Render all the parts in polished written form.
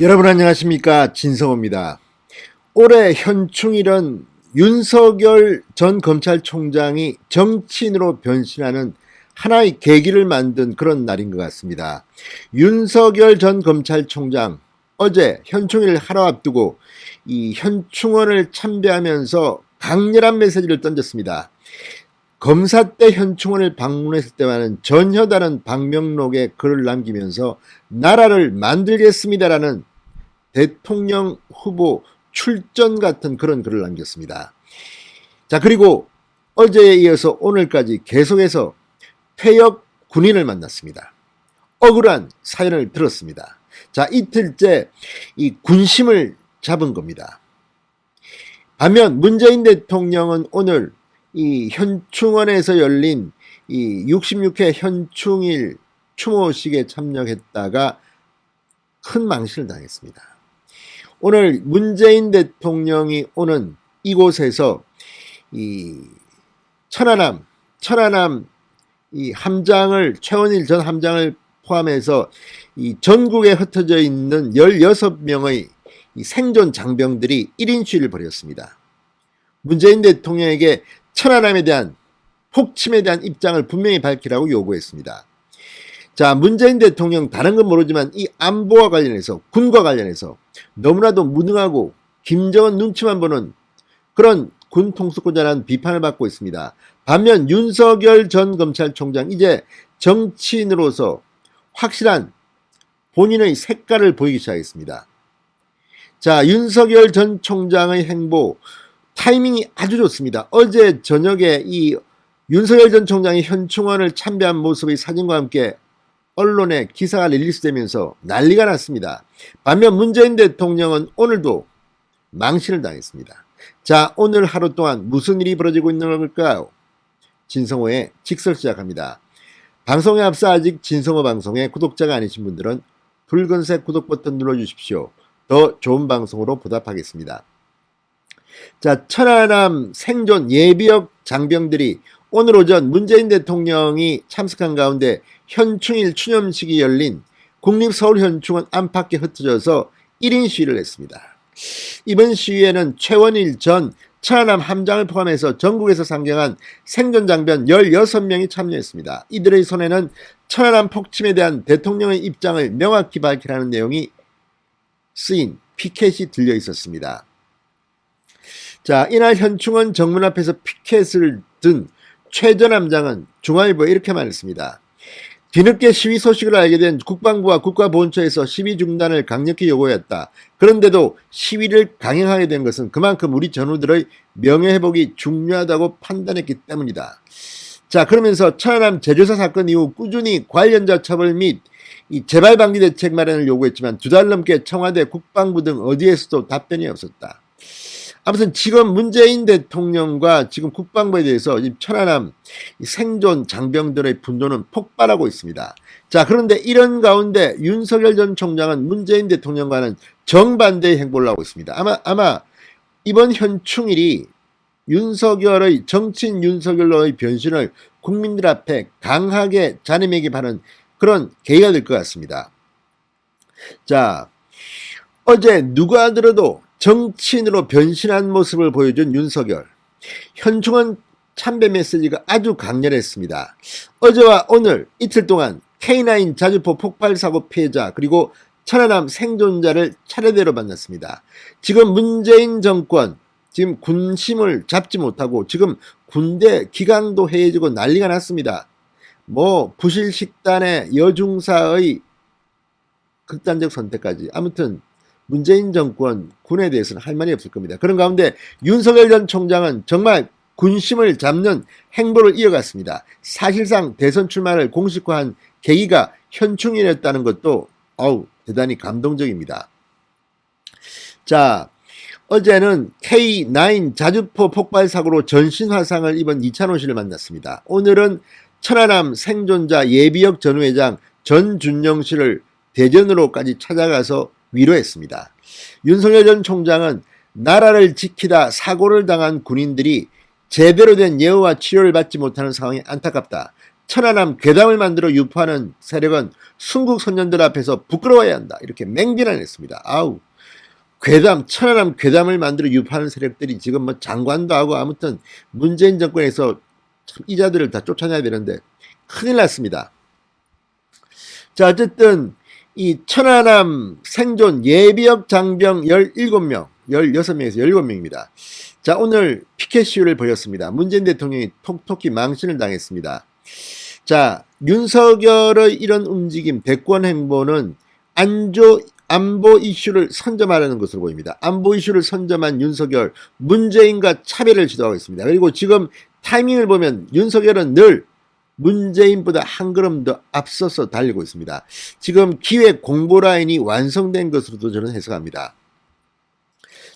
여러분 안녕하십니까, 진성호입니다. 올해 현충일은 윤석열 전 검찰총장이 정치인으로 변신하는 하나의 계기를 만든 그런 날인 것 같습니다. 윤석열 전 검찰총장 어제 현충일을 하루 앞두고 이 현충원을 참배하면서 강렬한 메시지를 던졌습니다. 검사 때 현충원을 방문했을 때와는 전혀 다른 방명록에 글을 남기면서 나라를 만들겠습니다라는 대통령 후보 출전 같은 그런 글을 남겼습니다. 자, 그리고 어제에 이어서 오늘까지 계속해서 퇴역 군인을 만났습니다. 억울한 사연을 들었습니다. 자, 이틀째 이 군심을 잡은 겁니다. 반면 문재인 대통령은 오늘 이 현충원에서 열린 이 66회 현충일 추모식에 참여했다가 큰 망신을 당했습니다. 오늘 문재인 대통령이 오는 이곳에서 이 천안함 이 함장을 최원일 전 함장을 포함해서 이 전국에 흩어져 있는 16명의 이 생존 장병들이 1인 시위를 벌였습니다. 문재인 대통령에게 천안함에 대한 폭침에 대한 입장을 분명히 밝히라고 요구했습니다. 자, 문재인 대통령 다른 건 모르지만 이 안보와 관련해서 군과 관련해서 너무나도 무능하고 김정은 눈치만 보는 그런 군 통수권자라는 비판을 받고 있습니다. 반면 윤석열 전 검찰총장 이제 정치인으로서 확실한 본인의 색깔을 보이기 시작했습니다. 자, 윤석열 전 총장의 행보 타이밍이 아주 좋습니다. 어제 저녁에 이 윤석열 전 총장이 현충원을 참배한 모습의 사진과 함께 언론에 기사가 릴리스되면서 난리가 났습니다. 반면 문재인 대통령은 오늘도 망신을 당했습니다. 자, 오늘 하루 동안 무슨 일이 벌어지고 있는 걸까요? 진성호의 직설 시작합니다. 방송에 앞서 아직 진성호 방송에 구독자가 아니신 분들은 붉은색 구독 버튼 눌러주십시오. 더 좋은 방송으로 보답하겠습니다. 자, 천안함 생존 예비역 장병들이 오늘 오전 문재인 대통령이 참석한 가운데 현충일 추념식이 열린 국립서울현충원 안팎에 흩어져서 1인 시위를 했습니다. 이번 시위에는 최원일 전 천안함 함장을 포함해서 전국에서 상경한 생존 장병 16명이 참여했습니다. 이들의 손에는 천안함 폭침에 대한 대통령의 입장을 명확히 밝히라는 내용이 쓰인 피켓이 들려 있었습니다. 자, 이날 현충원 정문 앞에서 피켓을 든 최 전 함장은 중앙일보에 이렇게 말했습니다. 뒤늦게 시위 소식을 알게 된 국방부와 국가보훈처에서 시위 중단을 강력히 요구했다. 그런데도 시위를 강행하게 된 것은 그만큼 우리 전우들의 명예회복이 중요하다고 판단했기 때문이다. 자, 그러면서 천안함 제조사 사건 이후 꾸준히 관련자 처벌 및 이 재발 방지 대책 마련을 요구했지만 2달 넘게 청와대, 국방부 등 어디에서도 답변이 없었다. 아무튼 지금 문재인 대통령과 지금 국방부에 대해서 천안함 생존 장병들의 분노는 폭발하고 있습니다. 자, 그런데 이런 가운데 윤석열 전 총장은 문재인 대통령과는 정반대의 행보를 하고 있습니다. 아마 이번 현충일이 윤석열의 정치인 윤석열의 변신을 국민들 앞에 강하게 자리매김하는 그런 계기가 될 것 같습니다. 자, 어제 누가 들어도 정치인으로 변신한 모습을 보여준 윤석열. 현충원 참배 메시지가 아주 강렬했습니다. 어제와 오늘 이틀 동안 K9 자주포 폭발 사고 피해자 그리고 천안함 생존자를 차례대로 만났습니다. 지금 문재인 정권 지금 군심을 잡지 못하고 지금 군대 기강도 해해지고 난리가 났습니다. 뭐 부실식단의 여중사의 극단적 선택까지 아무튼 문재인 정권 군에 대해서는 할 말이 없을 겁니다. 그런 가운데 윤석열 전 총장은 정말 군심을 잡는 행보를 이어갔습니다. 사실상 대선 출마를 공식화한 계기가 현충일이었다는 것도 대단히 감동적입니다. 자, 어제는 K9 자주포 폭발 사고로 전신 화상을 입은 이찬호 씨를 만났습니다. 오늘은 천안함 생존자 예비역 전우회장 전준영 씨를 대전으로까지 찾아가서 위로했습니다. 윤석열 전 총장은 나라를 지키다 사고를 당한 군인들이 제대로 된 예우와 치료를 받지 못하는 상황이 안타깝다. 천안함 괴담을 만들어 유포하는 세력은 순국 선전들 앞에서 부끄러워야 한다. 이렇게 맹비난했습니다. 아우, 괴담, 천안함 괴담을 만들어 유포하는 세력들이 지금 뭐 장관도 하고 아무튼 문재인 정권에서 참 이자들을 다 쫓아내야 되는데 큰일 났습니다. 자, 어쨌든 이 천안함 생존 예비역 장병 17명, 16명에서 17명입니다. 자, 오늘 피켓 시위를 벌였습니다. 문재인 대통령이 톡톡히 망신을 당했습니다. 자, 윤석열의 이런 움직임, 대권 행보는 안보 이슈를 선점하려는 것으로 보입니다. 안보 이슈를 선점한 윤석열, 문재인과 차별을 시도하고 있습니다. 그리고 지금 타이밍을 보면 윤석열은 늘 문재인보다 한 걸음 더 앞서서 달리고 있습니다. 지금 기획 공보 라인이 완성된 것으로도 저는 해석합니다.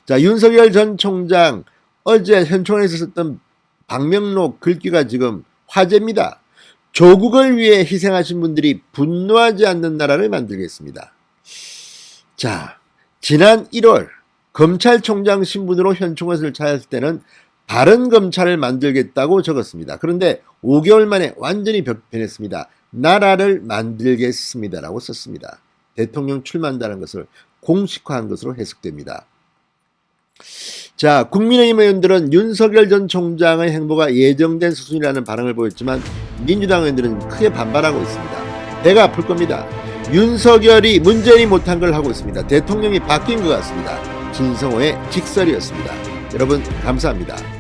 자, 윤석열 전 총장 어제 현충원에서 썼던 방명록 글귀가 지금 화제입니다. 조국을 위해 희생하신 분들이 분노하지 않는 나라를 만들겠습니다. 자, 지난 1월 검찰총장 신분으로 현충원을 찾았을 때는 바른 검찰을 만들겠다고 적었습니다. 그런데 5개월 만에 완전히 변했습니다. 나라를 만들겠습니다라고 썼습니다. 대통령 출마한다는 것을 공식화한 것으로 해석됩니다. 자, 국민의힘 의원들은 윤석열 전 총장의 행보가 예정된 수순이라는 반응을 보였지만 민주당 의원들은 크게 반발하고 있습니다. 배가 아플 겁니다. 윤석열이 문재인이 못한 걸 하고 있습니다. 대통령이 바뀐 것 같습니다. 진성호의 직설이었습니다. 여러분 감사합니다.